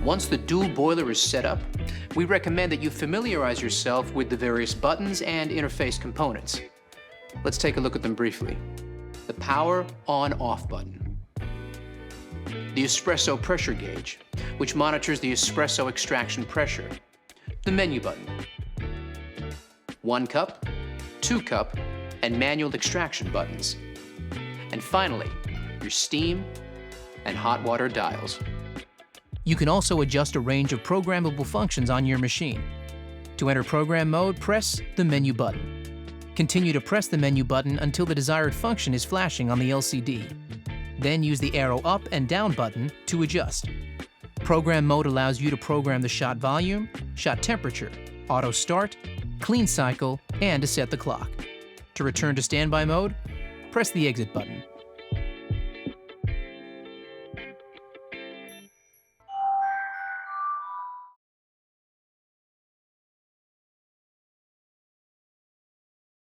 Once the dual boiler is set up, we recommend that you familiarize yourself with the various buttons and interface components. Let's take a look at them briefly. The power on-off button. The espresso pressure gauge, which monitors the espresso extraction pressure. The menu button. 1 cup, 2 cup, and manual extraction buttons. And finally, your steam and hot water dials. You can also adjust a range of programmable functions on your machine. To enter program mode, press the menu button. Continue to press the menu button until the desired function is flashing on the LCD. Then use the arrow up and down button to adjust. Program mode allows you to program the shot volume, shot temperature, auto start, clean cycle, and to set the clock. To return to standby mode, press the exit button.